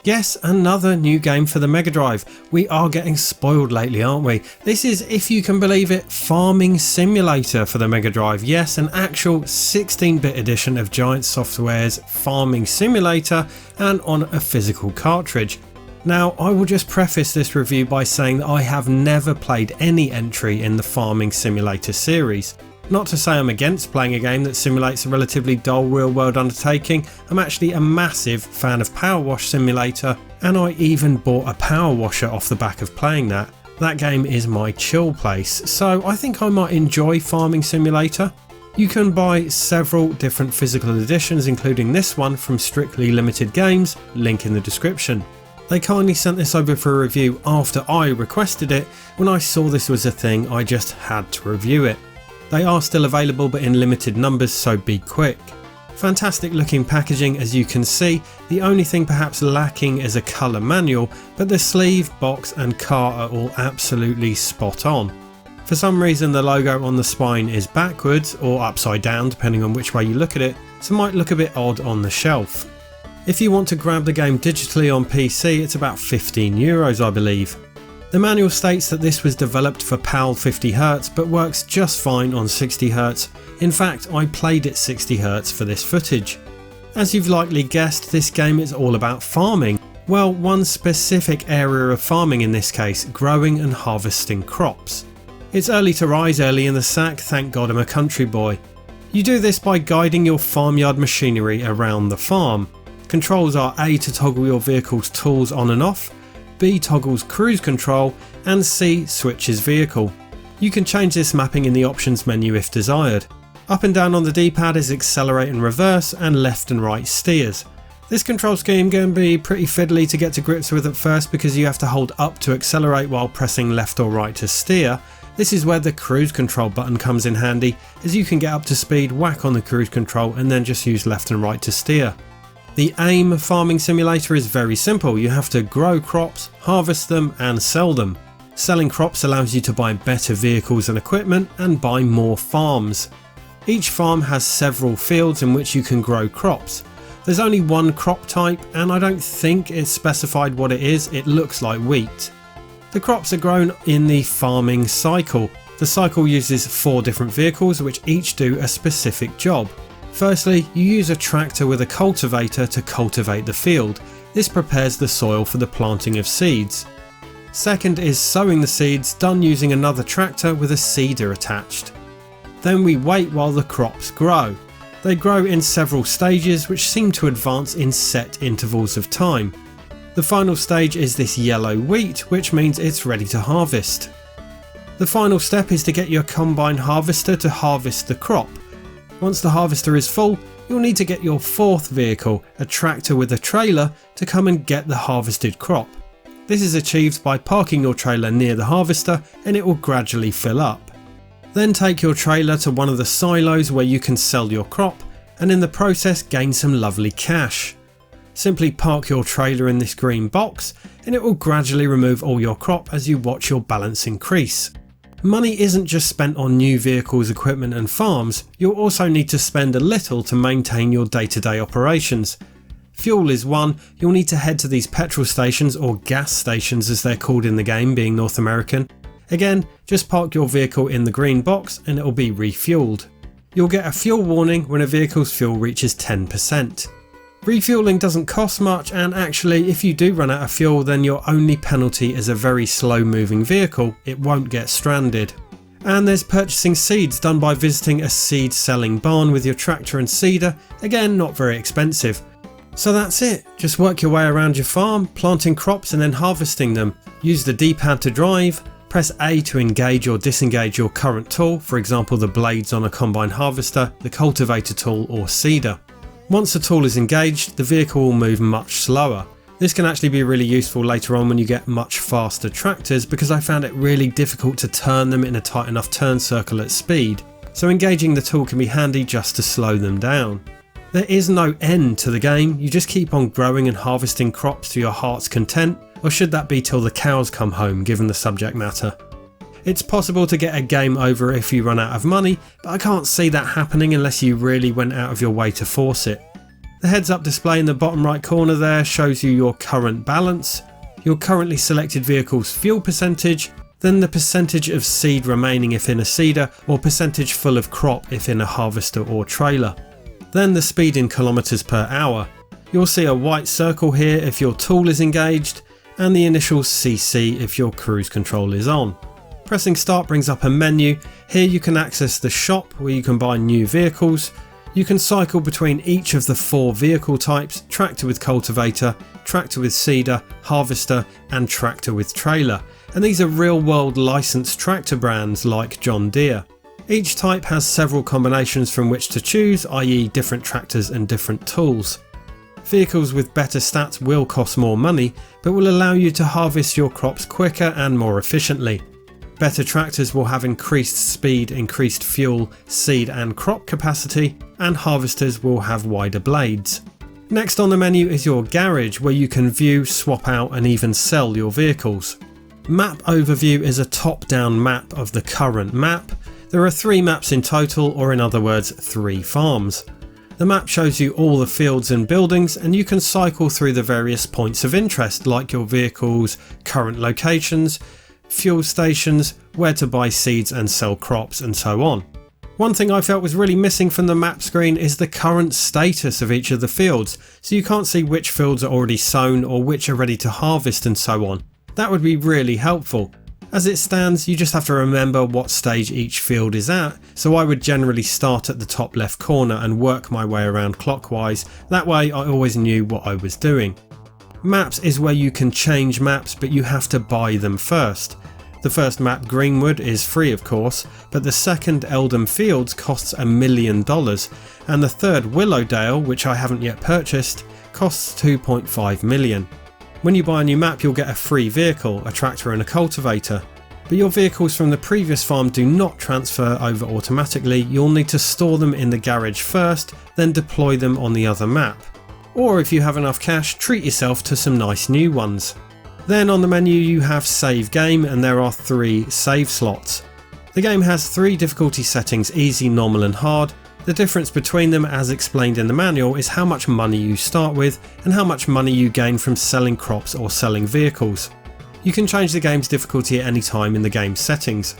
Yes, another new game for the Mega Drive. We are getting spoiled lately, aren't we? This is, if you can believe it, Farming Simulator for the Mega Drive. Yes, an actual 16-bit edition of Giant Software's Farming Simulator, and on a physical cartridge. Now, I will just preface this review by saying that I have never played any entry in the Farming Simulator series. Not to say I'm against playing a game that simulates a relatively dull real world undertaking. I'm actually a massive fan of Power Wash Simulator, and I even bought a power washer off the back of playing that. That game is my chill place, so I think I might enjoy Farming Simulator. You can buy several different physical editions, including this one from Strictly Limited Games, link in the description. They kindly sent this over for a review after I requested it. When I saw this was a thing, I just had to review it. They are still available but in limited numbers, so be quick. Fantastic looking packaging as you can see. The only thing perhaps lacking is a colour manual, but the sleeve, box and cart are all absolutely spot on. For some reason the logo on the spine is backwards or upside down depending on which way you look at it, so it might look a bit odd on the shelf. If you want to grab the game digitally on PC, it's about €15 I believe. The manual states that this was developed for PAL 50Hz but works just fine on 60Hz. In fact, I played it 60Hz for this footage. As you've likely guessed, this game is all about farming. Well, one specific area of farming in this case, growing and harvesting crops. It's early to rise early in the sack, thank God I'm a country boy. You do this by guiding your farmyard machinery around the farm. Controls are A to toggle your vehicle's tools on and off, B toggles cruise control, and C switches vehicle. You can change this mapping in the options menu if desired. Up and down on the D-pad is accelerate and reverse, and left and right steers. This control scheme can be pretty fiddly to get to grips with at first because you have to hold up to accelerate while pressing left or right to steer. This is where the cruise control button comes in handy, as you can get up to speed, whack on the cruise control and then just use left and right to steer. The aim of Farming Simulator is very simple. You have to grow crops, harvest them and sell them. Selling crops allows you to buy better vehicles and equipment and buy more farms. Each farm has several fields in which you can grow crops. There's only one crop type and I don't think it's specified what it is. It looks like wheat. The crops are grown in the farming cycle. The cycle uses 4 different vehicles which each do a specific job. Firstly, you use a tractor with a cultivator to cultivate the field. This prepares the soil for the planting of seeds. Second is sowing the seeds, done using another tractor with a seeder attached. Then we wait while the crops grow. They grow in several stages which seem to advance in set intervals of time. The final stage is this yellow wheat, which means it's ready to harvest. The final step is to get your combine harvester to harvest the crop. Once the harvester is full, you'll need to get your 4th vehicle, a tractor with a trailer, to come and get the harvested crop. This is achieved by parking your trailer near the harvester and it will gradually fill up. Then take your trailer to one of the silos where you can sell your crop and in the process gain some lovely cash. Simply park your trailer in this green box and it will gradually remove all your crop as you watch your balance increase. Money isn't just spent on new vehicles, equipment and farms, you'll also need to spend a little to maintain your day-to-day operations. Fuel is one. You'll need to head to these petrol stations, or gas stations as they're called in the game being North American. Again, just park your vehicle in the green box and it will be refueled. You'll get a fuel warning when a vehicle's fuel reaches 10%. Refueling doesn't cost much, and actually if you do run out of fuel then your only penalty is a very slow moving vehicle, it won't get stranded. And there's purchasing seeds, done by visiting a seed selling barn with your tractor and seeder, again not very expensive. So that's it, just work your way around your farm, planting crops and then harvesting them. Use the D-pad to drive, press A to engage or disengage your current tool, for example the blades on a combine harvester, the cultivator tool or seeder. Once the tool is engaged, the vehicle will move much slower. This can actually be really useful later on when you get much faster tractors, because I found it really difficult to turn them in a tight enough turn circle at speed, so engaging the tool can be handy just to slow them down. There is no end to the game, you just keep on growing and harvesting crops to your heart's content, or should that be till the cows come home given the subject matter. It's possible to get a game over if you run out of money, but I can't see that happening unless you really went out of your way to force it. The heads up display in the bottom right corner there shows you your current balance, your currently selected vehicle's fuel percentage, then the percentage of seed remaining if in a seeder, or percentage full of crop if in a harvester or trailer. Then the speed in kilometers per hour. You'll see a white circle here if your tool is engaged, and the initial CC if your cruise control is on. Pressing start brings up a menu. Here you can access the shop where you can buy new vehicles. You can cycle between each of the 4 vehicle types: tractor with cultivator, tractor with seeder, harvester and tractor with trailer. And these are real world licensed tractor brands like John Deere. Each type has several combinations from which to choose, i.e. different tractors and different tools. Vehicles with better stats will cost more money, but will allow you to harvest your crops quicker and more efficiently. Better tractors will have increased speed, increased fuel, seed and crop capacity, and harvesters will have wider blades. Next on the menu is your garage, where you can view, swap out and even sell your vehicles. Map Overview is a top-down map of the current map. There are 3 maps in total, or in other words 3 farms. The map shows you all the fields and buildings, and you can cycle through the various points of interest like your vehicles, current locations, fuel stations, where to buy seeds and sell crops, and so on. One thing I felt was really missing from the map screen is the current status of each of the fields, so you can't see which fields are already sown or which are ready to harvest and so on. That would be really helpful. As it stands, you just have to remember what stage each field is at, so I would generally start at the top left corner and work my way around clockwise. That way I always knew what I was doing. Maps is where you can change maps, but you have to buy them first. The first map, Greenwood, is free of course, but the second, Eldham Fields, costs $1 million, and the third, Willowdale, which I haven't yet purchased, costs $2.5 million. When you buy a new map, you'll get a free vehicle, a tractor and a cultivator. But your vehicles from the previous farm do not transfer over automatically. You'll need to store them in the garage first, then deploy them on the other map. Or if you have enough cash, treat yourself to some nice new ones. Then on the menu you have Save Game, and there are 3 save slots. The game has 3 difficulty settings: easy, normal and hard. The difference between them, as explained in the manual, is how much money you start with and how much money you gain from selling crops or selling vehicles. You can change the game's difficulty at any time in the game settings.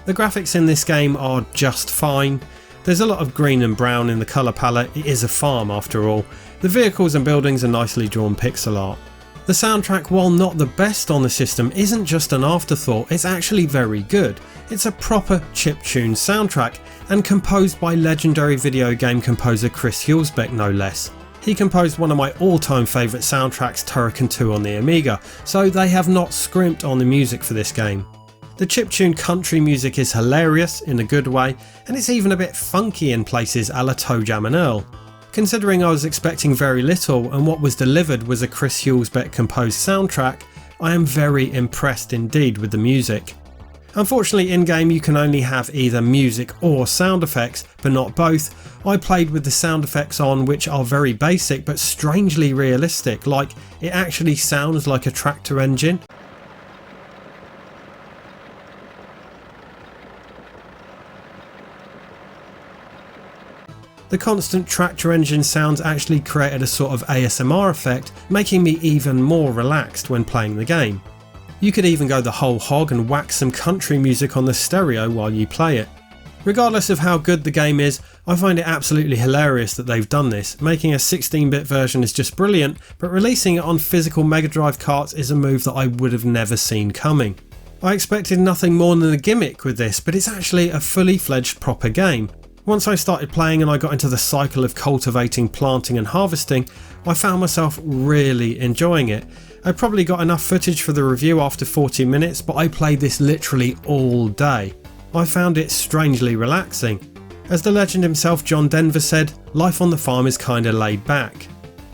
The graphics in this game are just fine. There's a lot of green and brown in the colour palette. It is a farm after all. The vehicles and buildings are nicely drawn pixel art. The soundtrack, while not the best on the system, isn't just an afterthought, it's actually very good. It's a proper chiptune soundtrack, and composed by legendary video game composer Chris Hulsbeck no less. He composed one of my all-time favourite soundtracks, Turrican 2 on the Amiga, so they have not scrimped on the music for this game. The chiptune country music is hilarious in a good way, and it's even a bit funky in places a la Toe Jam and Earl. Considering I was expecting very little and what was delivered was a Chris Hulsbeck composed soundtrack, I am very impressed indeed with the music. Unfortunately, in game you can only have either music or sound effects, but not both. I played with the sound effects on, which are very basic but strangely realistic, like it actually sounds like a tractor engine. The constant tractor engine sounds actually created a sort of ASMR effect, making me even more relaxed when playing the game. You could even go the whole hog and whack some country music on the stereo while you play it. Regardless of how good the game is, I find it absolutely hilarious that they've done this. Making a 16-bit version is just brilliant, but releasing it on physical Mega Drive carts is a move that I would have never seen coming. I expected nothing more than a gimmick with this, but it's actually a fully fledged proper game. Once I started playing and I got into the cycle of cultivating, planting and harvesting, I found myself really enjoying it. I probably got enough footage for the review after 40 minutes, but I played this literally all day. I found it strangely relaxing. As the legend himself John Denver said, life on the farm is kinda laid back.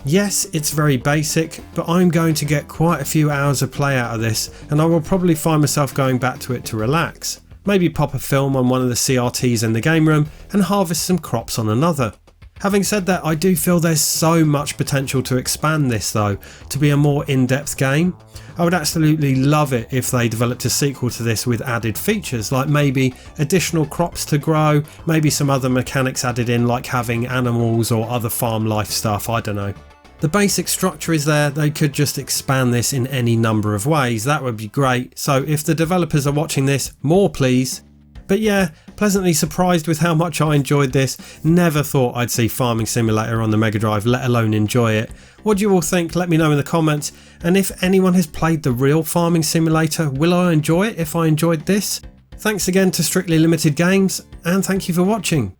Yes, it's very basic, but I'm going to get quite a few hours of play out of this, and I will probably find myself going back to it to relax. Maybe pop a film on one of the CRTs in the game room and harvest some crops on another. Having said that, I do feel there's so much potential to expand this though, to be a more in-depth game. I would absolutely love it if they developed a sequel to this with added features, like maybe additional crops to grow, maybe some other mechanics added in, like having animals or other farm life stuff, I don't know. The basic structure is there, they could just expand this in any number of ways, that would be great. So if the developers are watching this, more please. But yeah, pleasantly surprised with how much I enjoyed this. Never thought I'd see Farming Simulator on the Mega Drive, let alone enjoy it. What do you all think? Let me know in the comments. And if anyone has played the real Farming Simulator, will I enjoy it if I enjoyed this? Thanks again to Strictly Limited Games, and thank you for watching.